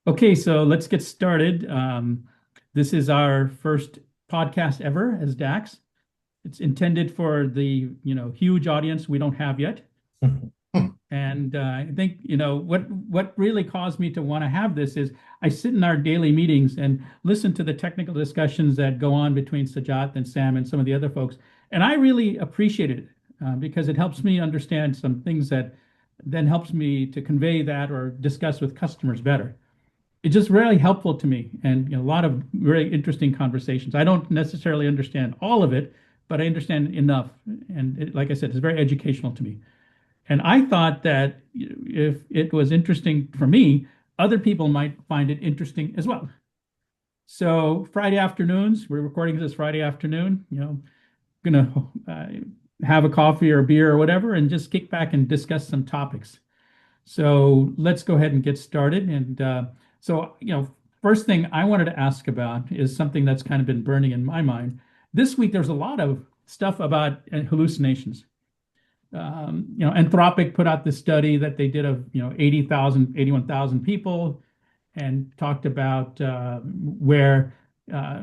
Okay, so let's get started. This is our first podcast ever as DaaX. It's intended for the, huge audience we don't have yet. And I think, what really caused me to want to have this is I sit in our daily meetings and listen to the technical discussions that go on between Sajat and Sam and some of the other folks. And I really appreciate it because it helps me understand some things that then helps me to convey that or discuss with customers better. It's just really helpful to me and a lot of very interesting conversations. I don't necessarily understand all of it, but I understand enough. And like I said, it's very educational to me. And I thought that if it was interesting for me, other people might find it interesting as well. So Friday afternoons, we're recording this Friday afternoon, gonna have a coffee or a beer or whatever and just kick back and discuss some topics. So let's go ahead and get started. And first thing I wanted to ask about is something that's kind of been burning in my mind. This week, there's a lot of stuff about hallucinations. Anthropic put out this study that they did of, 80,000, 81,000 people and talked about where uh,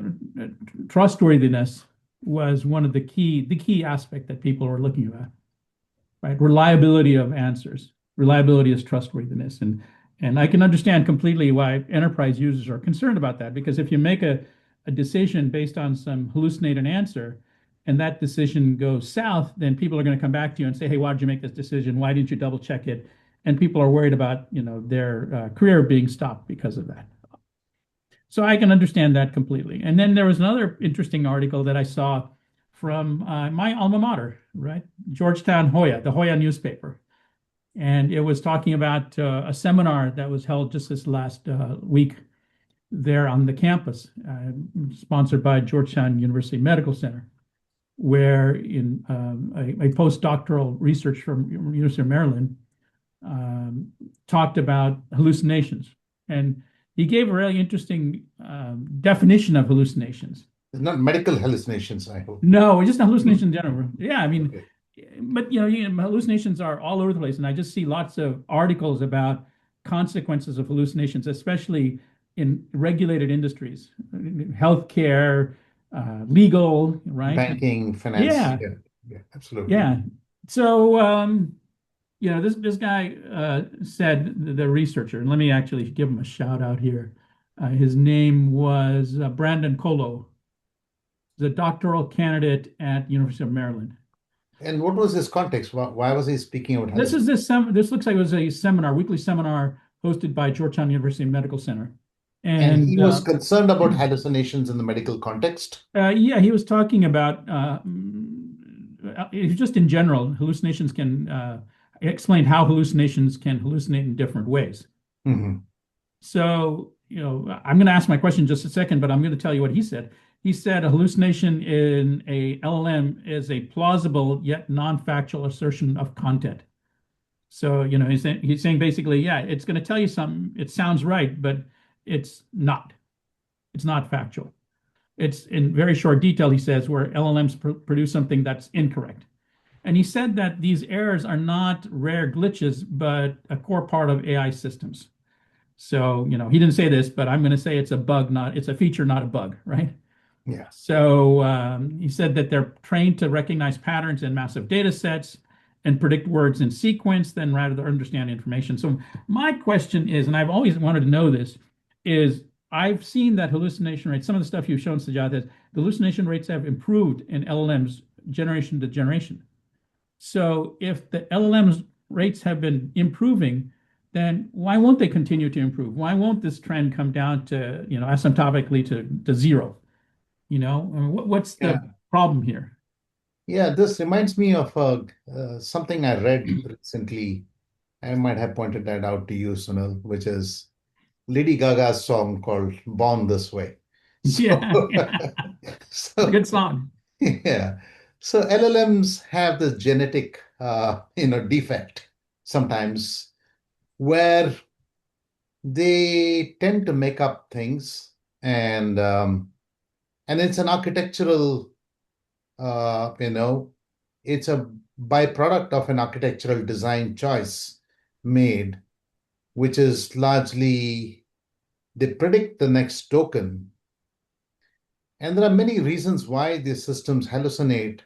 trustworthiness was one of the key aspect that people were looking at, right? Reliability of answers. Reliability is trustworthiness. And I can understand completely why enterprise users are concerned about that, because if you make a decision based on some hallucinated answer and that decision goes south, then people are going to come back to you and say, hey, why did you make this decision? Why didn't you double check it? And people are worried about, their career being stopped because of that. So I can understand that completely. And then there was another interesting article that I saw from my alma mater, right? Georgetown Hoya, the Hoya newspaper. And it was talking about a seminar that was held just this last week there on the campus, sponsored by Georgetown University Medical Center, where in a postdoctoral research from University of Maryland talked about hallucinations. And he gave a really interesting definition of hallucinations. It's not medical hallucinations, I hope. No, just Hmm. hallucination in general. Yeah, I mean, Okay. but hallucinations are all over the place, and I just see lots of articles about consequences of hallucinations, especially in regulated industries, healthcare, legal, right? Banking, finance. Yeah, Yeah, yeah, absolutely. yeah. So, this guy said the researcher, and let me actually give him a shout out here. His name was Brandon Colo, the doctoral candidate at University of Maryland. And what was his context? Why was he speaking about hallucinations? This looks like it was a seminar, weekly seminar hosted by Georgetown University Medical Center. And he And was concerned about hallucinations in the medical context. yeah, he was talking about just in general, hallucinations can explain how hallucinations can hallucinate in different ways. Hmm. So, I'm going to ask my question in just a second, but I'm going to tell you what he said. He said a hallucination in a LLM is a plausible yet non-factual assertion of content. So, he's saying basically, yeah, it's going to tell you something. It sounds right, but it's not. It's not factual. It's in very short detail, he says, where LLMs produce something that's incorrect. And he said that these errors are not rare glitches, but a core part of AI systems. So, he didn't say this, but I'm going to say it's a bug, not it's a feature, not a bug, right? Yeah. So he said that they're trained to recognize patterns in massive data sets and predict words in sequence, then rather than understand information. So my question is, and I've always wanted to know this, is I've seen that hallucination rates, some of the stuff you've shown, Sajad, that the hallucination rates have improved in LLMs generation to generation. So if the LLMs rates have been improving, then why won't they continue to improve? Why won't this trend come down to, asymptotically to zero? What's the Yeah. problem here? Yeah, this reminds me of something I read recently. I might have pointed that out to you, Sunil, which is Lady Gaga's song called Born This Way. So, Yeah, yeah, it's a so good song. yeah. So LLMs have this genetic, defect sometimes where they tend to make up things, and it's an architectural, uh, you know, it's a byproduct of an architectural design choice made, which is largely They predict the next token. And there are many reasons why these systems hallucinate.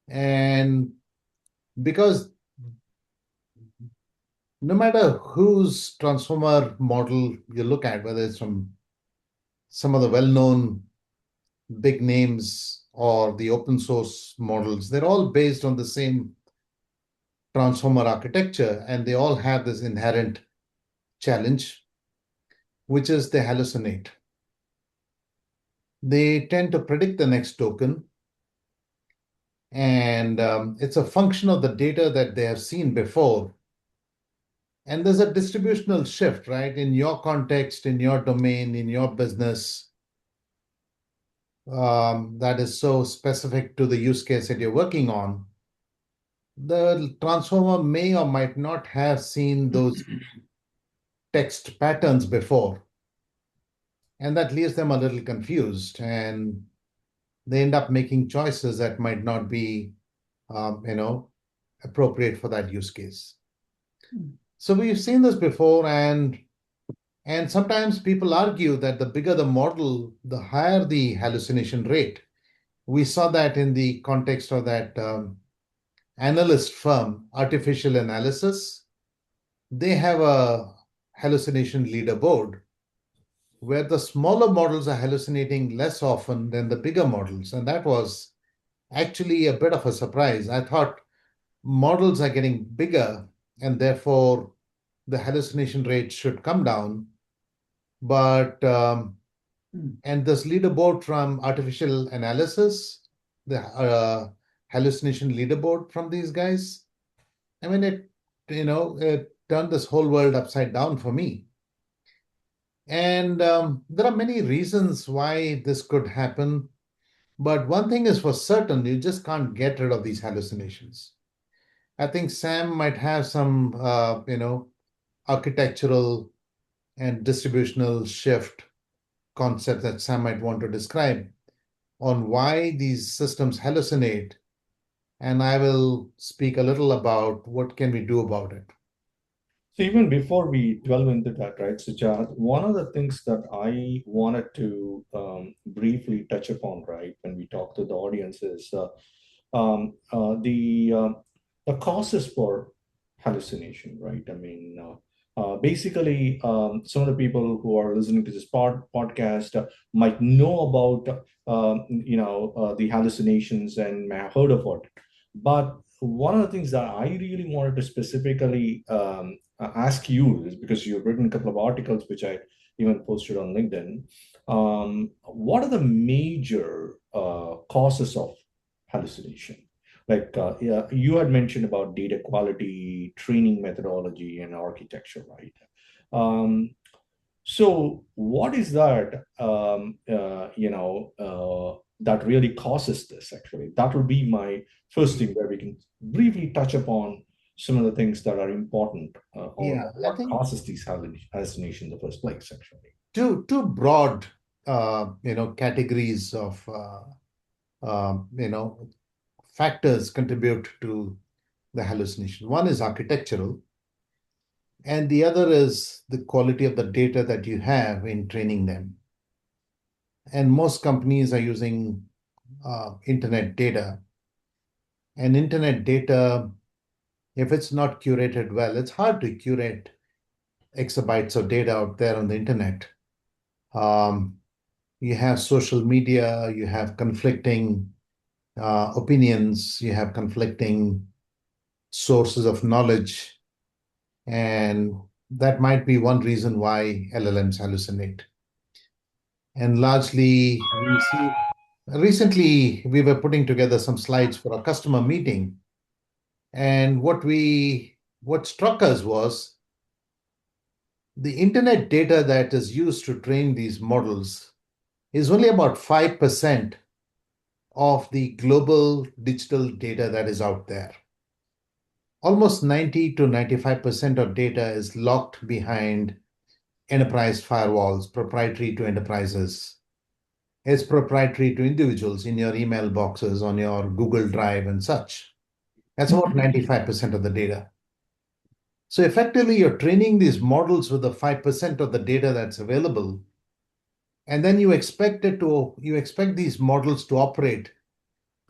And because no matter whose transformer model you look at, whether it's from some of the well-known big names or the open source models, they're all based on the same transformer architecture, and they all have this inherent challenge, which is they hallucinate. They tend to predict the next token, and it's a function of the data that they have seen before. And there's a distributional shift, right? In your context, in your domain, in your business, that is so specific to the use case that you're working on. The transformer may or might not have seen those text patterns before, and that leaves them a little confused, and they end up making choices that might not be, you know, appropriate for that use case. So we've seen this before, and sometimes people argue that the bigger the model, the higher the hallucination rate. We saw that in the context of that analyst firm, Artificial Analysis. They have a hallucination leaderboard where the smaller models are hallucinating less often than the bigger models. And that was actually a bit of a surprise. I thought models are getting bigger and therefore the hallucination rate should come down. But, and this leaderboard from Artificial Analysis, the hallucination leaderboard from these guys, I mean, it turned this whole world upside down for me. And there are many reasons why this could happen. But one thing is for certain, you just can't get rid of these hallucinations. I think Sam might have some, architectural and distributional shift concept that Sam might want to describe on why these systems hallucinate. And I will speak a little about what can we do about it. So even before we delve into that, right, Sujat, one of the things that I wanted to briefly touch upon, right, when we talk to the audience is um, uh, the uh, the causes for hallucination, right? I mean, basically, some of the people who are listening to this podcast might know about the hallucinations and may have heard of it, but one of the things that I really wanted to specifically ask you is because you've written a couple of articles which I even posted on LinkedIn. What are the major causes of hallucination? Like yeah, you had mentioned about data quality, training methodology, and architecture, right? Um, so, what is that? That really causes this. Actually, that would be my first thing where we can briefly touch upon some of the things that are important or Yeah, I what think causes these hallucinations in the first place. Actually, two broad, categories of, factors contribute to the hallucination. One is architectural, and the other is the quality of the data that you have in training them. And most companies are using internet data. And internet data, if it's not curated well, it's hard to curate exabytes of data out there on the internet. Um, you have social media, you have conflicting opinions, you have conflicting sources of knowledge, and that might be one reason why LLMs hallucinate. And largely, we see recently we were putting together some slides for a customer meeting, and what struck us was the internet data that is used to train these models is only about 5% of the global digital data that is out there. Almost 90 to 95% of data is locked behind enterprise firewalls, proprietary to enterprises. It's proprietary to individuals in your email boxes, on your Google Drive, and such. That's about 95% of the data. So effectively, you're training these models with the 5% of the data that's available. And then you expect these models to operate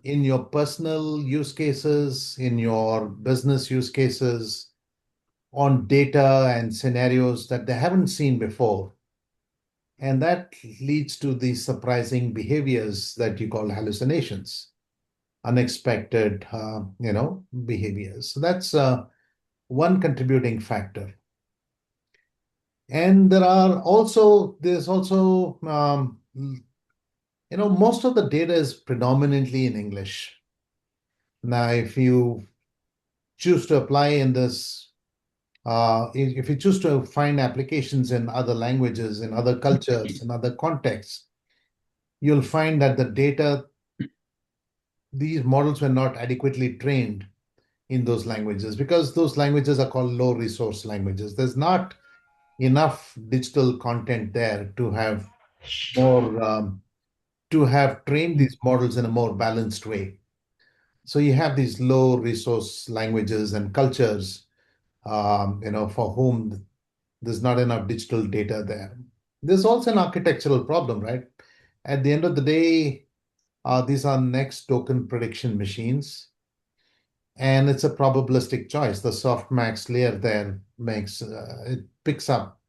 in your personal use cases, in your business use cases, on data and scenarios that they haven't seen before. And that leads to these surprising behaviors that you call hallucinations, unexpected, behaviors. So that's one contributing factor. And there's also, most of the data is predominantly in English. Now, if you choose to apply in this, if you choose to find applications in other languages, in other cultures, in other contexts, you'll find that these models were not adequately trained in those languages because those languages are called low resource languages. There's not enough digital content there more to have trained these models in a more balanced way. So you have these low resource languages and cultures, for whom there's not enough digital data there. There's also an architectural problem, right? At the end of the day, these are next token prediction machines, and it's a probabilistic choice. The softmax layer there it picks up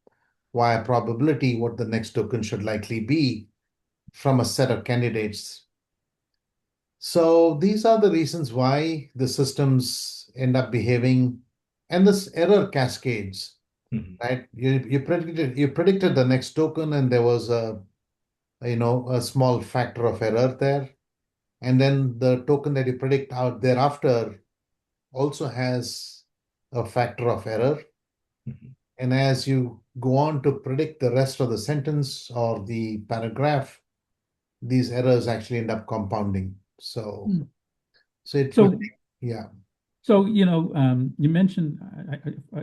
via probability what the next token should likely be from a set of candidates. So these are the reasons why the systems end up behaving, and this error cascades, right? You predicted the next token, and there was a small factor of error there, and then the token that you predict out thereafter also has a factor of error. And as you go on to predict the rest of the sentence or the paragraph, these errors actually end up compounding. So, Hmm. so it So, would, yeah. so you mentioned,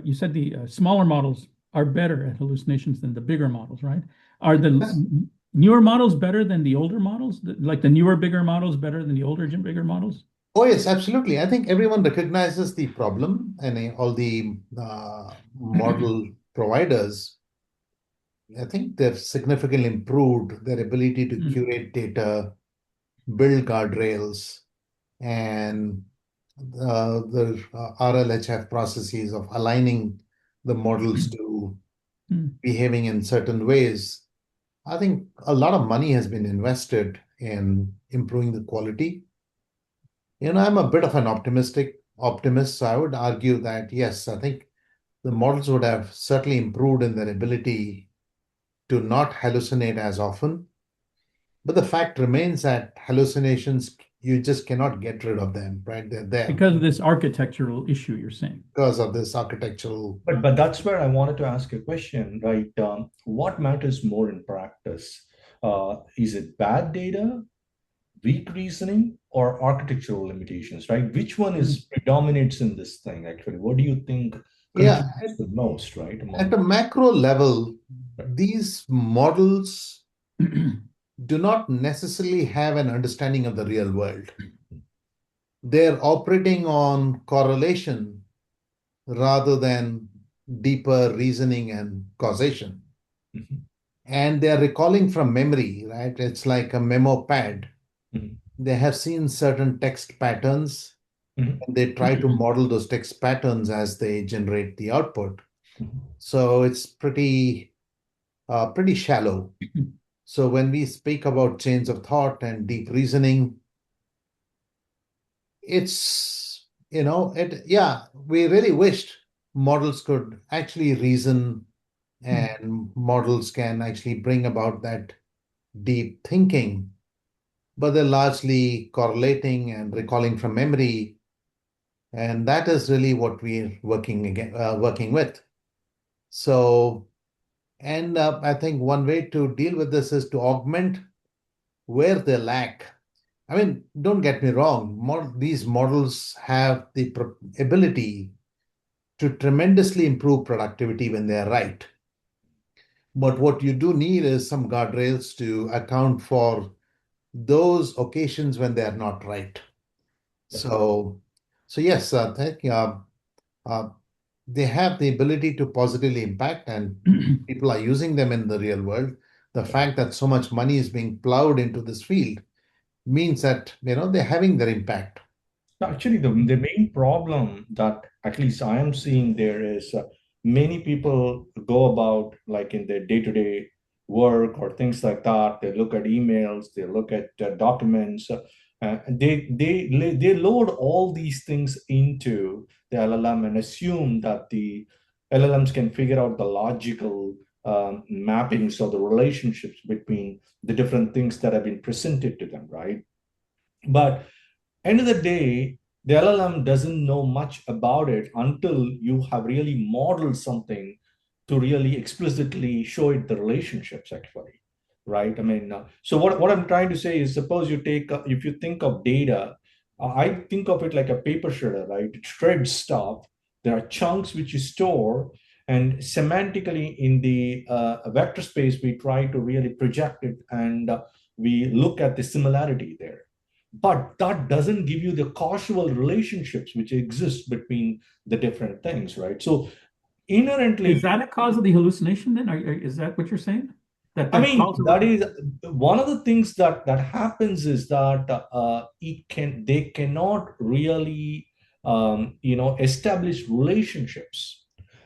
you said the smaller models are better at hallucinations than the bigger models, right? Are the Yes. newer models better than the older models? Like the newer, bigger models better than the older, bigger models? Oh, yes, absolutely. I think everyone recognizes the problem, and all the model providers, I think they've significantly improved their ability to Mm, curate data, build guardrails, and the RLHF processes of aligning the models to mm. behaving in certain ways. I think a lot of money has been invested in improving the quality. I'm a bit of an optimist, so I would argue that yes, I think the models would have certainly improved in their ability to not hallucinate as often. But the fact remains that hallucinations, you just cannot get rid of them, right? They're there Because of this architectural issue you're saying. because of this architectural. But that's where I wanted to ask a question, right? What matters more in practice? Is it bad data, weak reasoning, or architectural limitations, right? Which one Mm. is predominates in this thing actually? What do you think Yeah, contributes the most, right? at Among a macro level, right? these models do not necessarily have an understanding of the real world. They're operating on correlation rather than deeper reasoning and causation. Mhm, And they're recalling from memory, right? It's like a memo pad. mhm, They have seen certain text patterns, mhm, and they try to model those text patterns as they generate the output. mhm. So it's pretty shallow. So when we speak about chains of thought and deep reasoning, yeah, we really wished models could actually reason, and models can actually bring about that deep thinking, but they're largely correlating and recalling from memory. And that is really what we're working with. So, and I think one way to deal with this is to augment where they lack. I mean, don't get me wrong, these models have the ability to tremendously improve productivity when they're right. But what you do need is some guardrails to account for those occasions when they're not right. Yeah. So, so yes, thank you. Uh, they have the ability to positively impact, and people are using them in the real world. The fact that so much money is being plowed into this field means that they're having their impact. Actually, the main problem that at least I am seeing there is many people go about like in their day-to-day work or things like that. They look at emails, they look at documents, they load all these things into the LLM and assume that the LLMs can figure out the logical mappings or the relationships between the different things that have been presented to them, right? But end of the day, the LLM doesn't know much about it until you have really modeled something to really explicitly show it the relationships, actually, right? I mean, so what I'm trying to say is, suppose you take, if you think of data, I think of it like a paper shredder, right? It shreds stuff. There are chunks which you store, and semantically in the vector space, we try to really project it, and we look at the similarity there, but that doesn't give you the causal relationships which exist between the different things, right? So Is inherently, that a cause of the hallucination then? Is that what you're saying? That I that mean, causal? that is one of the things that happens is that they cannot really establish relationships.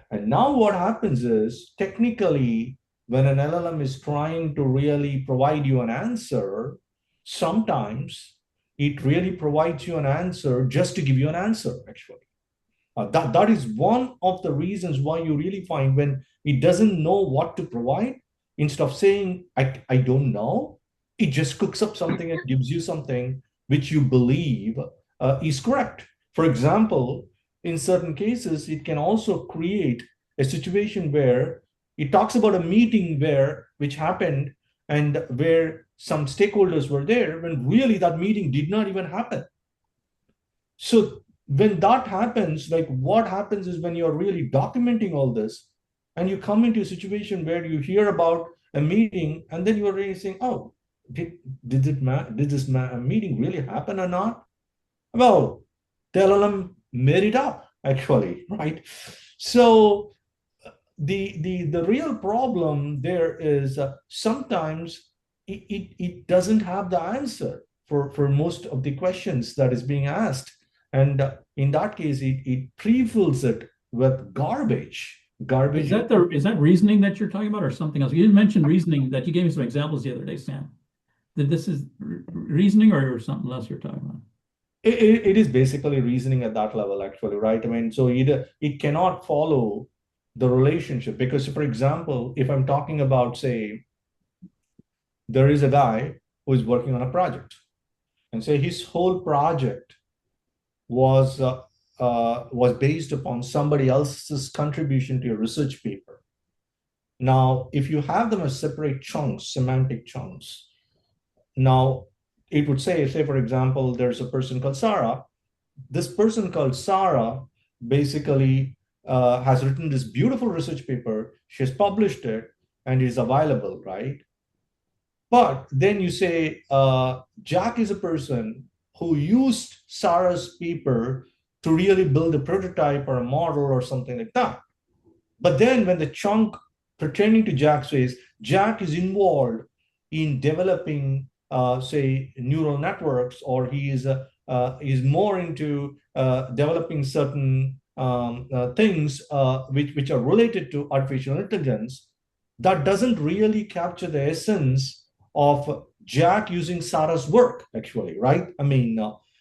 And now what happens is, technically, when an LLM is trying to really provide you an answer, sometimes it really provides you an answer just to give you an answer, actually. That is one of the reasons why you really find when it doesn't know what to provide, instead of saying, I don't know, it just cooks up something and gives you something which you believe is correct. For example, in certain cases, it can also create a situation where it talks about a meeting which happened and where some stakeholders were there when really that meeting did not even happen. So when that happens, like what happens is when you're really documenting all this and you come into a situation where you hear about a meeting and then you're really saying, oh, did this meeting really happen or not? Well, the LLM made it up actually, right? So the real problem there is sometimes it doesn't have the answer for most of the questions that is being asked, and in that case it pre-fills it with garbage. Is that reasoning that you're talking about or something else? You didn't mention reasoning, that you gave me some examples the other day, Sam. That this is reasoning or something else you're talking about? It is basically reasoning at that level, actually, right? I mean, so either it cannot follow the relationship, because for example, if I'm talking about, say, there is a guy who is working on a project, and say his whole project was was based upon somebody else's contribution to a research paper. Now, if you have them as separate chunks, semantic chunks, now it would say for example, there's a person called Sarah. This person called Sarah basically has written this beautiful research paper. She has published it and it is available, right? But then you say Jack is a person who used Sarah's paper to really build a prototype or a model or something like that. But then when the chunk pertaining to Jack says Jack is involved in developing, say, neural networks, or he is more into developing certain things which are related to artificial intelligence, that doesn't really capture the essence of Jack using Sarah's work, actually, right? I mean,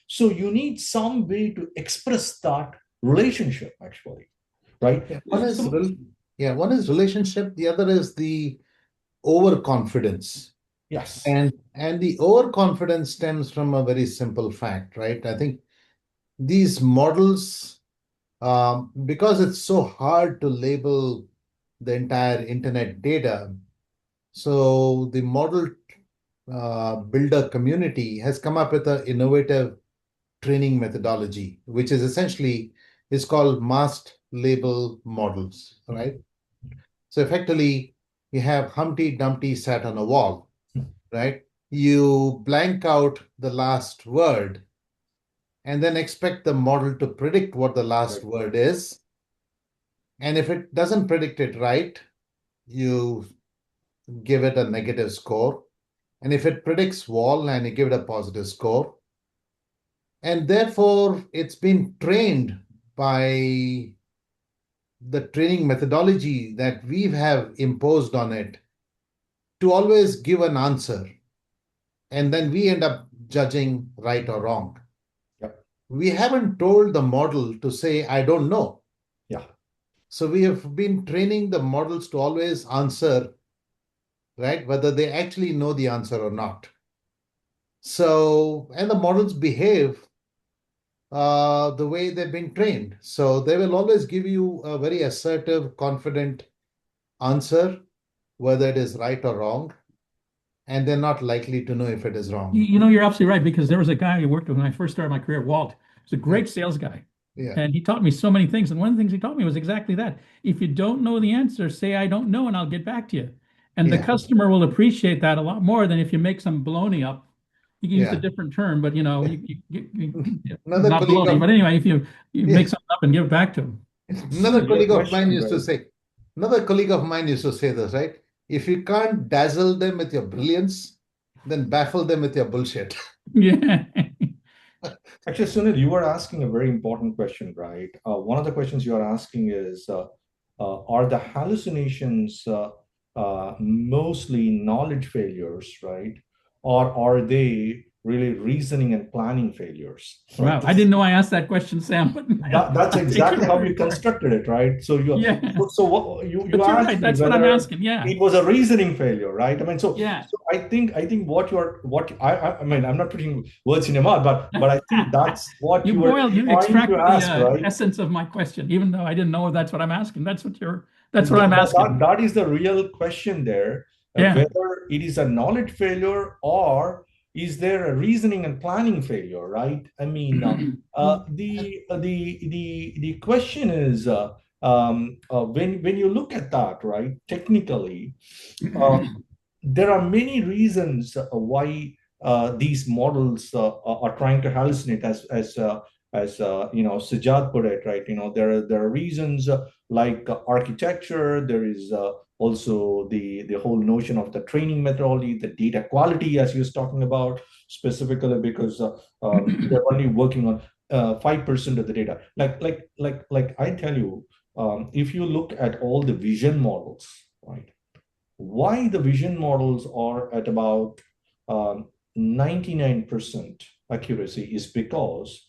so you need some way to express that relationship, actually, right? Yeah, So, one is relationship, the other is the overconfidence. yes, And the overconfidence stems from a very simple fact, right? I think these models, because it's so hard to label the entire internet data, so the model builder community has come up with an innovative training methodology, which is essentially is called masked label models, right? So effectively, you have Humpty Dumpty sat on a wall, right? You blank out the last word and then expect the model to predict what the last right. word is. And if it doesn't predict it right, you give it a negative score. And if it predicts wall, and you give it a positive score. And therefore, it's been trained by the training methodology that we have imposed on it to always give an answer. And then we end up judging right or wrong. Yep. We haven't told the model to say, I don't know. Yeah. So we have been training the models to always answer, right, whether they actually know the answer or not. So, and the models behave the way they've been trained. So they will always give you a very assertive, confident answer, whether it is right or wrong. And they're not likely to know if it is wrong. You're absolutely right, because there was a guy I worked with when I first started my career, Walt. He was a great sales guy. Yeah. And he taught me so many things. And one of the things he taught me was exactly that. If you don't know the answer, say, I don't know, and I'll get back to you. And the Yeah. customer will appreciate that a lot more than if you make some baloney up. You can use a Yeah. different term, but Another not colleague baloney. of But anyway, if you Yeah. make something up and give it back to him. another Your colleague of mine question, used to right? say, another colleague of mine used to say this, right? If you can't dazzle them with your brilliance, then baffle them with your bullshit. Yeah. Actually, Sunil, you were asking a very important question, right? One of the questions you are asking is, are the hallucinations mostly knowledge failures, right? Or are they really reasoning and planning failures, right? Wow. I didn't know I asked that question, Sam, but That's I'll take exactly your how word you for it. constructed it, right? So Yeah. so what you But you're asked right. me That's what I'm whether asking. Yeah. it was a reasoning failure, right? I mean, so Yeah. I think what I mean, I'm not putting words in your mouth, but I think that's what you were You trying to extracted the ask, right? essence of my question, even though I didn't know that's what I'm asking. That's what I'm That, asking. that is the real question there, Yeah. whether it is a knowledge failure or is there a reasoning and planning failure, right? I mean, the question is when you look at that, right, technically, uh, there are many reasons why these models are trying to hallucinate, as Sujat put it, right? There are reasons like architecture. There is also the whole notion of the training methodology, the data quality, as he was talking about, specifically because they're only working on 5% of the data. Like I tell you, if you look at all the vision models, right? Why the vision models are at about 99% accuracy is because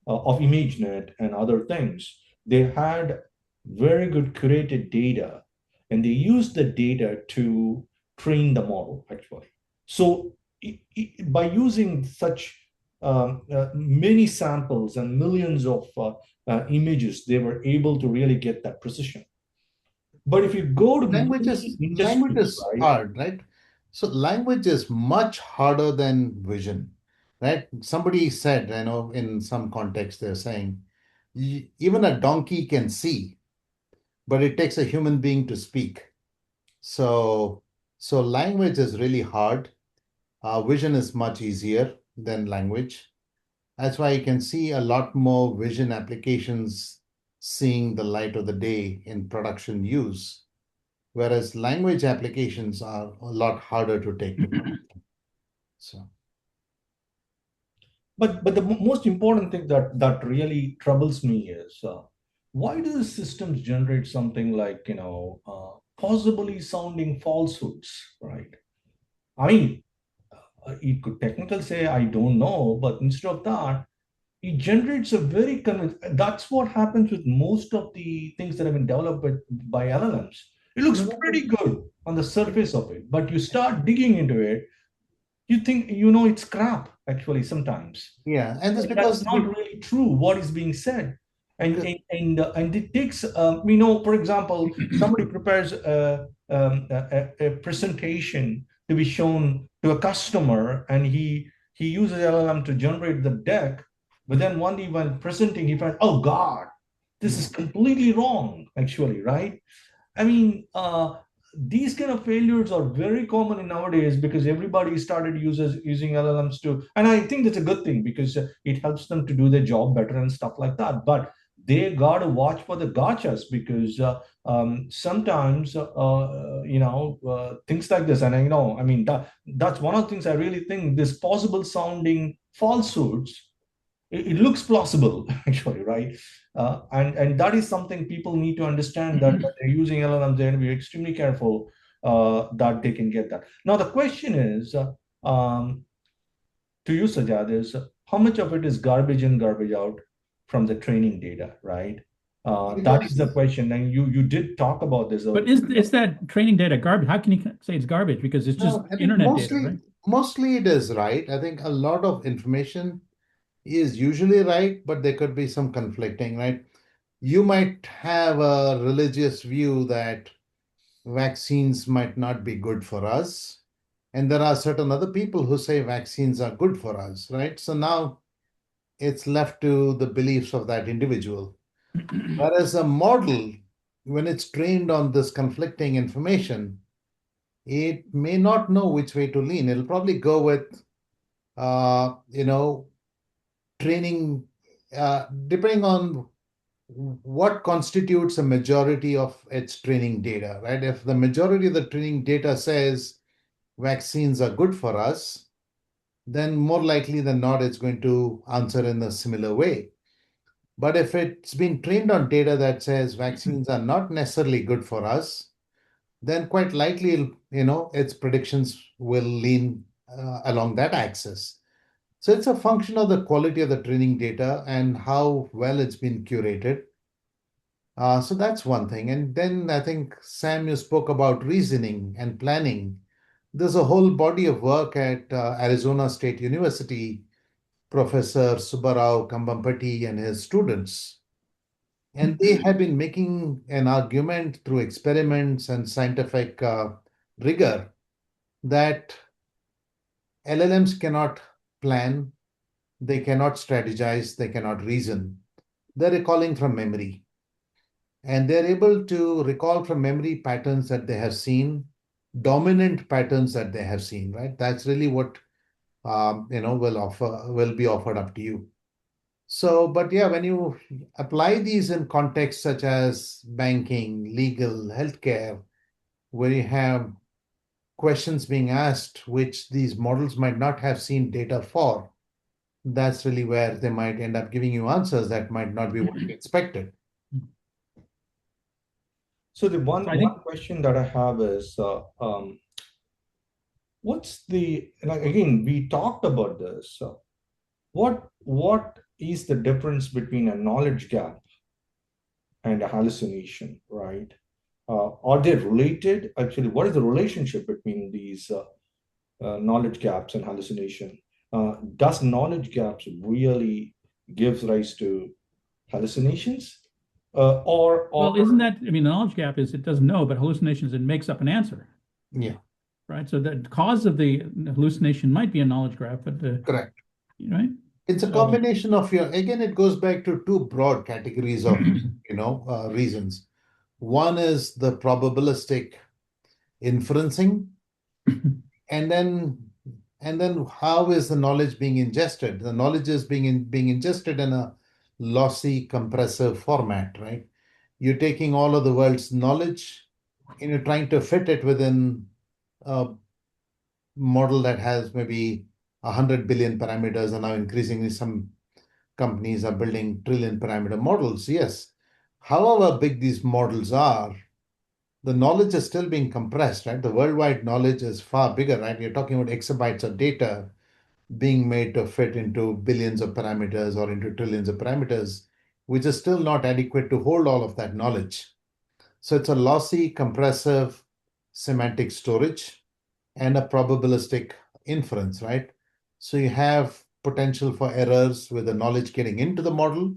of ImageNet and other things. They had very good curated data, and they used the data to train the model, actually. So by using such many samples and millions of images, they were able to really get that precision. But if you go to many Language industries, is right? hard, right? So language is much harder than vision, right? Somebody said, in some context, they're saying, Even a donkey can see, but it takes a human being to speak." So, so language is really hard. Vision is much easier than language. That's why you can see a lot more vision applications seeing the light of the day in production use, whereas language applications are a lot harder to take to production. So, But the most important thing that really troubles me is why do the systems generate something like possibly sounding falsehoods, right? I mean, it could technically say I don't know, but instead of that, it generates a very that's what happens with most of the things that have been developed by LLMs. It looks pretty good on the surface of it, but you start digging into it, you think it's crap actually sometimes. yeah, and this That's because not really true what is being said. and because- and it takes for example, somebody prepares a presentation to be shown to a customer, and he uses LLM to generate the deck, but then one day when presenting he finds, oh god, this is completely wrong actually, right? I mean, these kind of failures are very common in nowadays because everybody started using LLMs to, and I think that's a good thing because it helps them to do their job better and stuff like that. But they got to watch for the gotchas because sometimes things like this, and I mean that's one of the things I really think, this possible sounding falsehoods, it looks plausible actually, right? And that is something people need to understand, that when they're using LLMs, they're going to be extremely careful that they can get that. Now the question is, to you, Sajad, is how much of it is garbage in, garbage out from the training data, right? That is the question. And you did talk about this But earlier. is that training data garbage? How can you say it's garbage? Because it's just No, I think internet data, right? mostly it is right. I think a lot of information is usually right, but there could be some conflicting, right? You might have a religious view that vaccines might not be good for us. And there are certain other people who say vaccines are good for us, right? So now it's left to the beliefs of that individual. Whereas a model, when it's trained on this conflicting information, it may not know which way to lean. It'll probably go with, you know, training, depending on what constitutes a majority of its training data, right? If the majority of the training data says vaccines are good for us, then more likely than not, it's going to answer in a similar way. But if it's been trained on data that says vaccines are not necessarily good for us, then quite likely, its predictions will lean along that axis. So it's a function of the quality of the training data and how well it's been curated. So that's one thing. And then I think, Sam, you spoke about reasoning and planning. There's a whole body of work at Arizona State University, Professor Subbarao Kambhampati and his students. And they have been making an argument through experiments and scientific rigor that LLMs cannot plan, they cannot strategize, they cannot reason. They're recalling from memory. And they're able to recall from memory patterns that they have seen, dominant patterns that they have seen, right? That's really what will be offered up to you. So, but yeah, when you apply these in contexts such as banking, legal, healthcare, where you have questions being asked which these models might not have seen data for, that's really where they might end up giving you answers that might not be what you expected. So the So one question that I have is, what's the, like, again, we talked about this. What is the difference between a knowledge gap and a hallucination, right? Are they related? Actually, what is the relationship between these knowledge gaps and hallucination? Does knowledge gaps really gives rise to hallucinations? Well, isn't that, I mean, the knowledge gap is it doesn't know, but hallucinations, it makes up an answer, Yeah, right? So the cause of the hallucination might be a knowledge gap, but correct. right? It's a So combination of again, it goes back to two broad categories of, reasons. One is the probabilistic inferencing, and then how is the knowledge being ingested? The knowledge is being ingested in a lossy compressive format, right? You're taking all of the world's knowledge and you're trying to fit it within a model that has maybe 100 billion parameters, and now increasingly some companies are building trillion parameter models. Yes, however big these models are, the knowledge is still being compressed, right? The worldwide knowledge is far bigger, right? You're talking about exabytes of data being made to fit into billions of parameters or into trillions of parameters, which is still not adequate to hold all of that knowledge. So it's a lossy, compressive semantic storage and a probabilistic inference, right? So you have potential for errors with the knowledge getting into the model,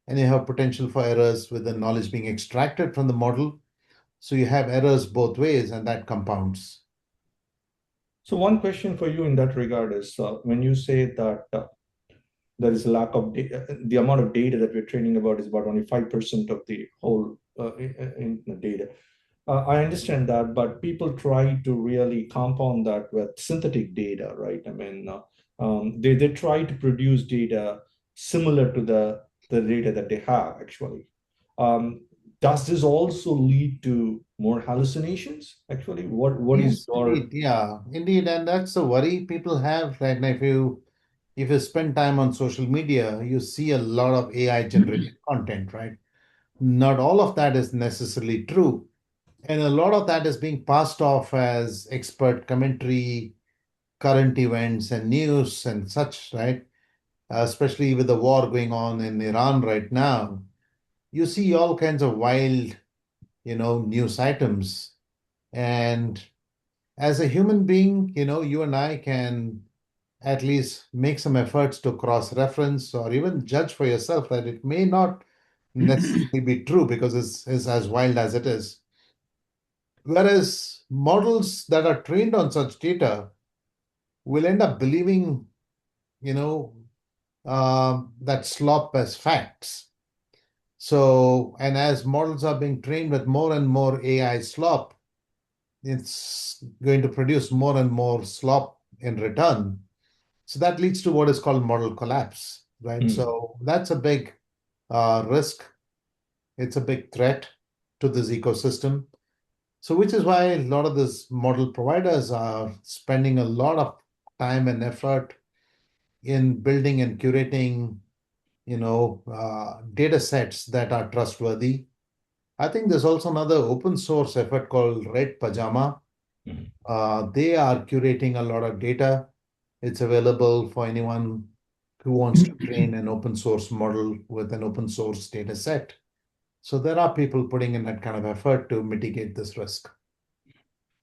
and you have potential for errors with the knowledge being extracted from the model. So you have errors both ways, and that compounds. So one question for you in that regard is, when you say that there is a lack of data, the amount of data that we're training about is about only 5% of the whole in the data. I understand that, but people try to really compound that with synthetic data, right? I mean, they try to produce data similar to the the data that they have actually. Um, does this also lead to more hallucinations? Actually, what is Yes, your indeed. Yeah, indeed. And that's the worry people have right now. If you spend time on social media, you see a lot of AI generated content, right? Not all of that is necessarily true. And a lot of that is being passed off as expert commentary, current events and news and such, right? Especially with the war going on in Iran right now, you see all kinds of wild, news items. And as a human being, you and I can at least make some efforts to cross reference or even judge for yourself that it may not necessarily be true because it's as wild as it is. Whereas models that are trained on such data will end up believing, you know, that slop as facts. So, and as models are being trained with more and more AI slop, it's going to produce more and more slop in return. So that leads to what is called model collapse, right? So that's a big risk. It's a big threat to this ecosystem. So, which is why a lot of these model providers are spending a lot of time and effort in building and curating, data sets that are trustworthy. I think there's also another open source effort called Red Pajama. Mhm. They are curating a lot of data. It's available for anyone who wants to train an open source model with an open source data set. So there are people putting in that kind of effort to mitigate this risk.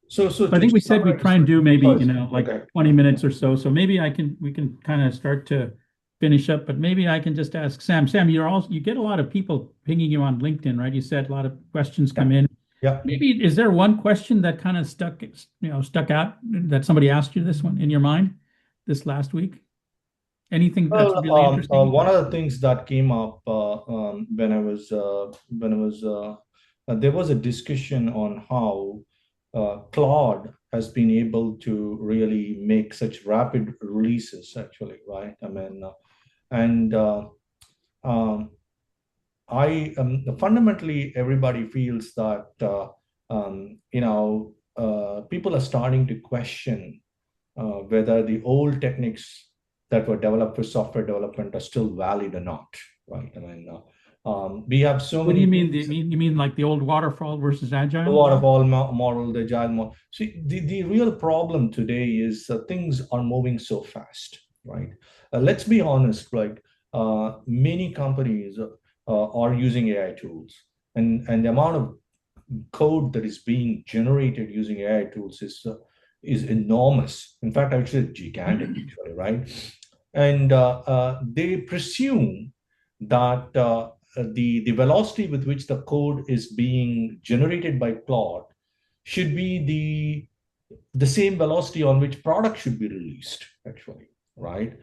so I to think we said we try summarize? and do maybe, Oh, like okay. 20 minutes or so. So maybe we can kind of start to finish up, but maybe I can just ask Sam. Sam, you get a lot of people pinging you on LinkedIn, right? You said a lot of questions Yeah. come in. Yeah. Maybe is there one question that kind of stuck out that somebody asked you this one in your mind this last week? Anything that's Well, really interesting? one of the things that came up when I was there was a discussion on how Claude has been able to really make such rapid releases, actually, right? I mean, and um, I fundamentally everybody feels that people are starting to question whether the old techniques that were developed for software development are still valid or not, right? I mean, we have so What do you many mean? things. You mean like the old waterfall versus The agile? waterfall model, the agile model. See, the real problem today is things are moving so fast, right? Let's be honest, like many companies are using AI tools, and the amount of code that is being generated using AI tools is enormous. In fact, actually gigantic, actually, right? And they presume that the velocity with which the code is being generated by Claude should be the same velocity on which product should be released, actually, right?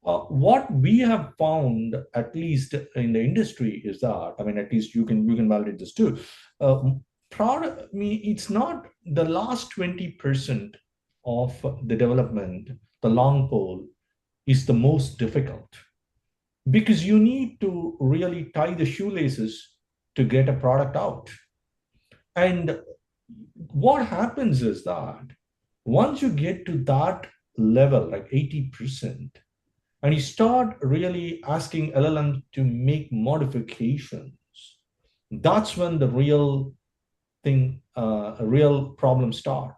What we have found, at least in the industry, is that, I mean, at least you can validate this too. Uh, product, I mean, it's not the last 20% of the development, the long pole, is the most difficult because you need to really tie the shoelaces to get a product out. And what happens is that once you get to that level, like 80%, and you start really asking LLM to make modifications, that's when the real thing, a real problem start.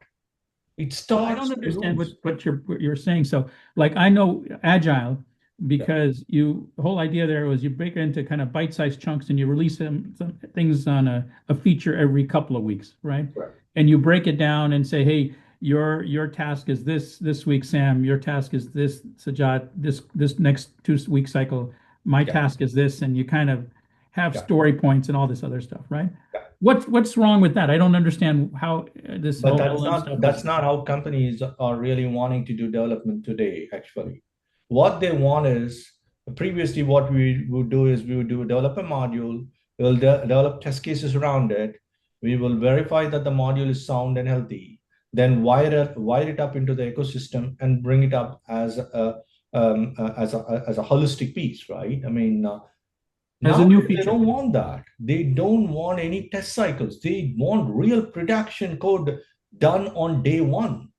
It Well, I starts don't to understand lose. what you're saying. So, like, I know agile because the whole idea there was you break it into kind of bite-sized chunks and you release some things on a feature every couple of weeks, right? Right. And you break it down and say, hey, your task is this week, Sam. Your task is this, Sajat. This next 2 week cycle. My Yeah. task is this, and you kind of have Yeah. story points and all this other stuff, right? Yeah. What's wrong with that? I don't understand how this But whole that's LLM not stuff that's is. not how companies are really wanting to do development today, actually. What they want is previously what we would do is we would do develop a module, we'll develop test cases around it, we will verify that the module is sound and healthy, then wire it up into the ecosystem and bring it up as a holistic piece, right? I mean, as a Now new they feature. don't want that. They don't want any test cycles. They want real production code done on day one,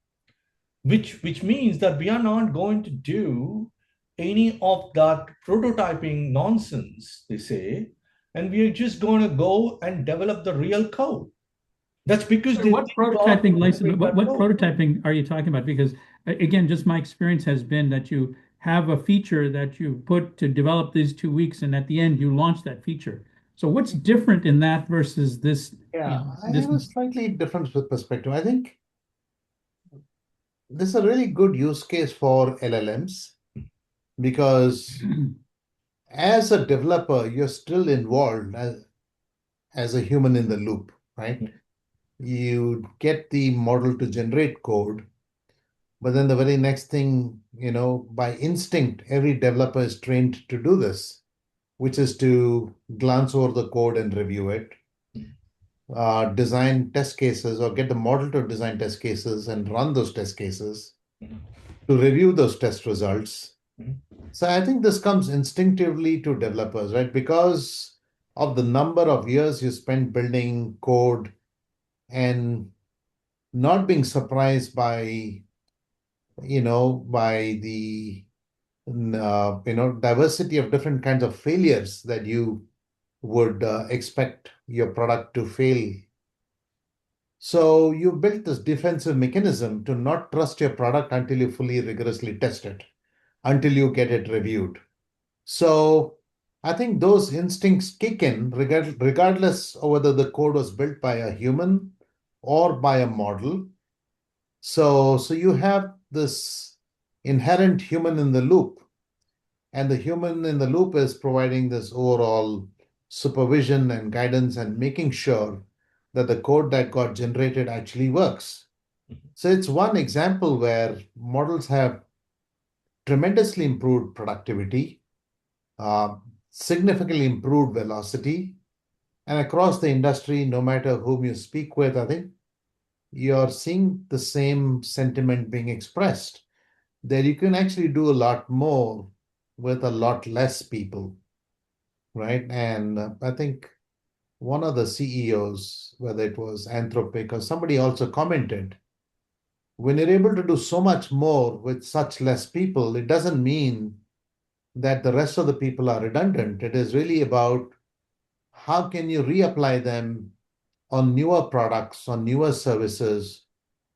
which means that we are not going to do any of that prototyping nonsense, they say, and we are just going to go and develop the real code. That's because So they what think cloud prototyping will license, make that what code. prototyping are you talking about? Because again, just my experience has been that you have a feature that you put to develop these 2 weeks, and at the end you launch that feature. So what's different in that versus this, Yeah, I this. have a slightly different perspective. I think this is a really good use case for LLMs because as a developer, you're still involved as a human in the loop, right? You get the model to generate code, but then the very next thing, by instinct, every developer is trained to do this, which is to glance over the code and review it, design test cases or get the model to design test cases and run those test cases to review those test results. So I think this comes instinctively to developers, right? Because of the number of years you spend building code and not being surprised by the diversity of different kinds of failures that you would expect your product to fail. So you built this defensive mechanism to not trust your product until you fully rigorously test it, until you get it reviewed. So I think those instincts kick in regardless of whether the code was built by a human or by a model. So you have this inherent human in the loop, and the human in the loop is providing this overall supervision and guidance and making sure that the code that got generated actually works. So it's one example where models have tremendously improved productivity, uh, significantly improved velocity, and across the industry, no matter whom you speak with, I think you're seeing the same sentiment being expressed, that you can actually do a lot more with a lot less people, right? And I think one of the CEOs, whether it was Anthropic or somebody, also commented, when you're able to do so much more with such less people, it doesn't mean that the rest of the people are redundant. It is really about how can you reapply them on newer products, on newer services,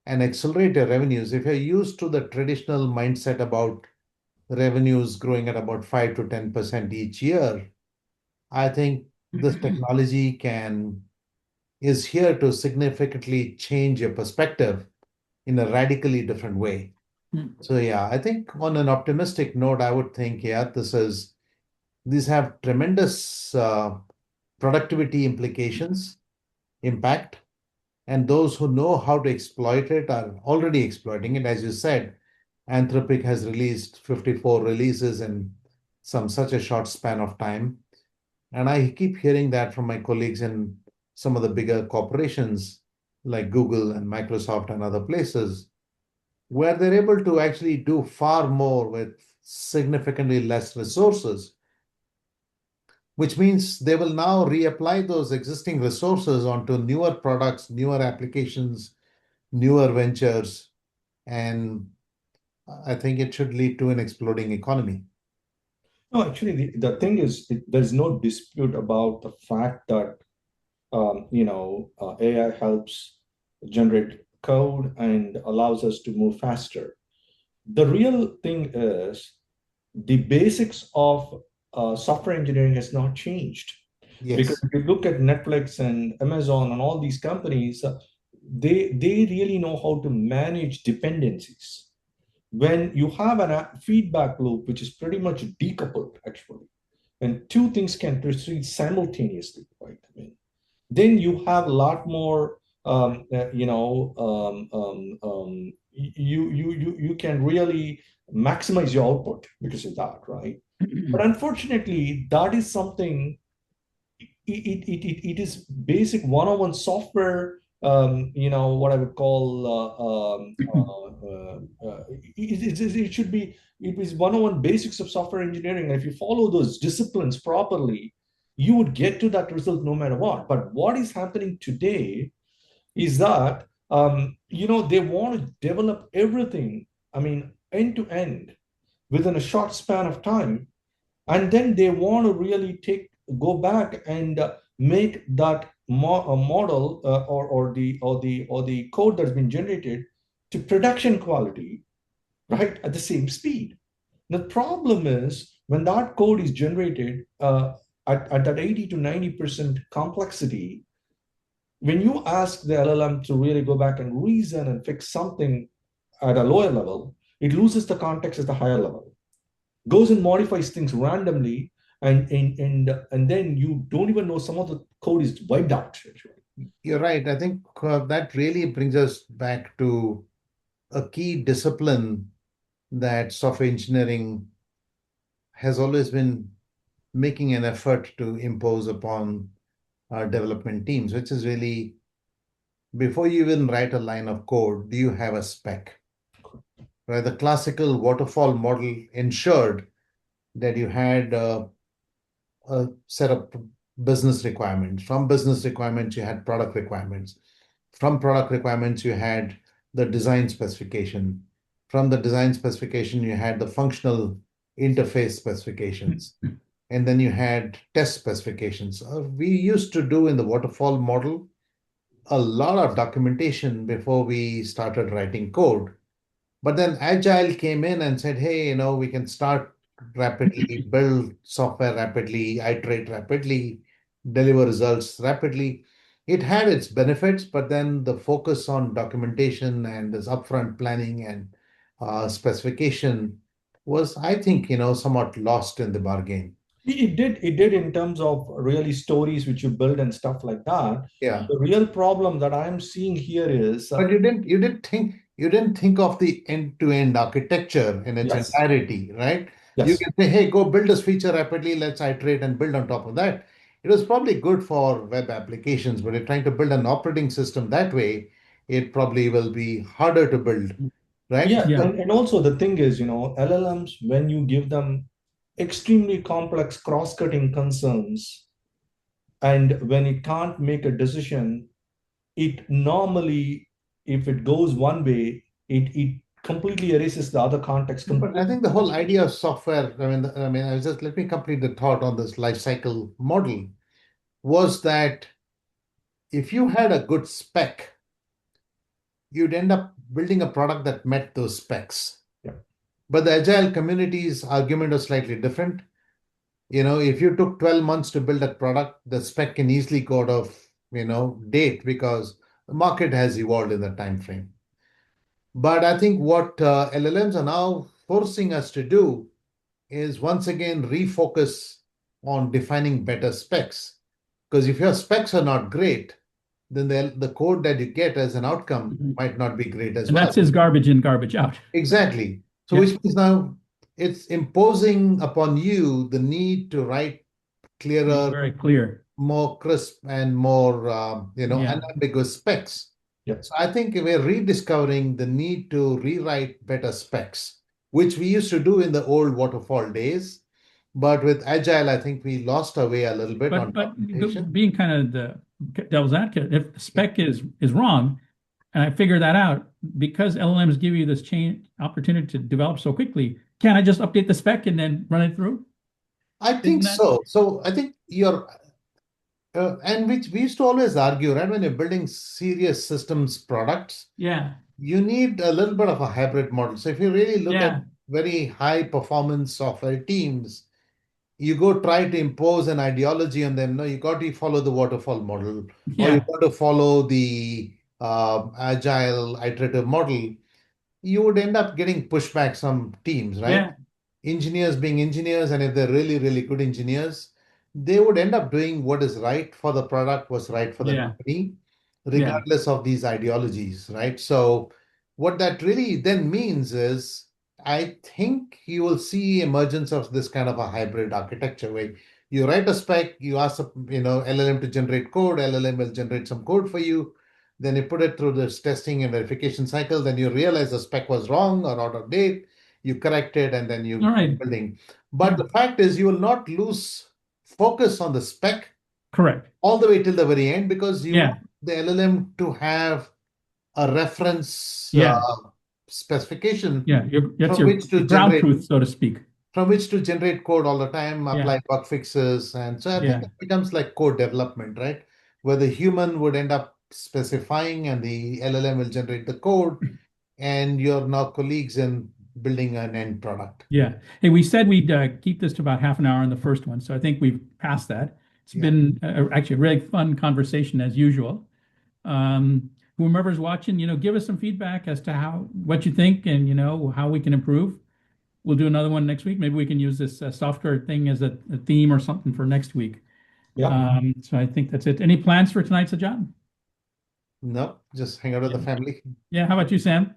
and accelerate your revenues. If you're used to the traditional mindset about revenues growing at about 5 to 10% each year, I think this technology is here to significantly change your perspective in a radically different way. So yeah, I think on an optimistic note, I would think, yeah, these have tremendous productivity implications, impact, and those who know how to exploit it are already exploiting it. As you said, Anthropic has released 54 releases in such a short span of time. And I keep hearing that from my colleagues in some of the bigger corporations like Google and Microsoft and other places, where they're able to actually do far more with significantly less resources, which means they will now reapply those existing resources onto newer products, newer applications, newer ventures. And I think it should lead to an exploding economy. No, actually, the thing is, there's no dispute about the fact that AI helps generate code and allows us to move faster. The real thing is the basics of software engineering has not changed. Because Yes. if you look at Netflix and Amazon and all these companies, they really know how to manage dependencies. When you have a feedback loop, which is pretty much decoupled, actually, and two things can proceed simultaneously, right? I mean, then you have a lot more, you can really maximize your output because of that, right? But unfortunately, that is something, it is basic one-on-one software, what I would call, it should be, it is one-on-one basics of software engineering. And if you follow those disciplines properly, you would get to that result no matter what. But what is happening today is that they want to develop everything, I mean, end to end within a short span of time, and then they want to really go back and make that model or the code that's been generated to production quality, right, at the same speed. The problem is when that code is generated at that 80 to 90% complexity, when you ask the LLM to really go back and reason and fix something at a lower level, it loses the context at the higher level, goes and modifies things randomly, and then you don't even know some of the code is wiped out. You're right. I think that really brings us back to a key discipline that software engineering has always been making an effort to impose upon our development teams, which is really before you even write a line of code, do you have a spec? Right? The classical waterfall model ensured that you had a set of business requirements. From business requirements, you had product requirements. From product requirements, you had the design specification. From the design specification, you had the functional interface specifications. And then you had test specifications. We used to do in the waterfall model a lot of documentation before we started writing code. But then Agile came in and said, hey, we can start rapidly, build software rapidly, iterate rapidly, deliver results rapidly. It had its benefits, but then the focus on documentation and this upfront planning and specification was, I think, somewhat lost in the bargain. It did in terms of really stories which you build and stuff like that. Yeah. The real problem that I'm seeing here is But you didn't think of the end-to-end architecture in its yes, entirety, right? You yes. can say, hey, go build this feature rapidly, let's iterate and build on top of that. It was probably good for web applications, but if you're trying to build an operating system that way, it probably will be harder to build, right? Yeah, Yeah. and also the thing is, LLMs, when you give them extremely complex cross-cutting concerns, and when it can't make a decision, it normally, if it goes one way, it completely erases the other context But I completely. think the whole idea of software, let me complete the thought on this life cycle model, was that if you had a good spec, you'd end up building a product that met those specs. Yeah. But the agile community's argument was slightly different. If you took 12 months to build a product, the spec can easily go out of, date because the market has evolved in that time frame. But I think what LLMs are now forcing us to do is once again refocus on defining better specs. Because if your specs are not great, then the code that you get as an outcome Mhm. might not be great as And well. that's his garbage in, garbage out. Exactly. So Yeah. which means now it's imposing upon you the need to write Be clearer, very clear. more crisp, and more Yeah. unambiguous specs. Yeah. So I think we're rediscovering the need to rewrite better specs, which we used to do in the old waterfall days. But with Agile, I think we lost our way a little bit on But documentation. being kind of the devil's advocate, if the spec is wrong, and I figure that out, because LLMs give you this chain opportunity to develop so quickly, can I just update the spec and then run it through? I Isn't think that? so. So I think and which we used to always argue, right? When you're building serious systems products, Yeah. you need a little bit of a hybrid model. So if you really look at Yeah. very high performance software teams, you go try to impose an ideology on them. No, you got to follow the waterfall model, or you Yeah. got to follow the agile iterative model. You would end up getting pushback from teams, right? Yeah. Engineers being engineers, and if they're really, really good engineers, they would end up doing what is right for the product, what's right for the Yeah. company, Yeah. regardless of these ideologies, right? So, what that really then means is, I think you will see emergence of this kind of a hybrid architecture where you write a spec, you ask LLM to generate code, LLM will generate some code for you, then you put it through this testing and verification cycle, then you realize the spec was wrong or out of date, you correct it, and then All you right. building. But Yeah. the fact is, you will not lose focus on the spec Correct. all the way till the very end because you Yeah. want the LLM to have a reference Yeah. specification Yeah. That's from your which to ground generate truth, so to speak. code all the time, Yeah. apply bug fixes. And so I think Yeah. it becomes like code development, right? Where the human would end up specifying and the LLM will generate the code, and you're now colleagues in building an end product. Yeah. Hey, we said we'd keep this to about half an hour on the first one, so I think we've passed that. It's Yeah. been actually a really fun conversation as usual. Whomever's watching, give us some feedback as to what you think and how we can improve. We'll do another one next week. Maybe we can use this software thing as a theme or something for next week. Yeah. So I think that's it. Any plans for tonight, Sajad? No, just hang out with the family. Yeah. How about you, Sam?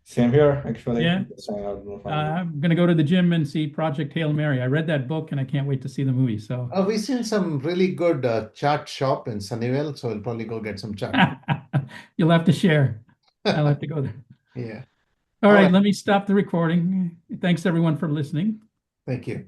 Same here, actually. Yeah. Just hang out with my family. I'm going to go to the gym and see Project Hail Mary. I read that book and I can't wait to see the movie. So We've seen some really good chart shop in Sunnyvale, so we'll probably go get some chart. you'll have to share. I'll have to go there. Yeah. All All right, right. let me stop the recording. Thanks everyone for listening. Thank you.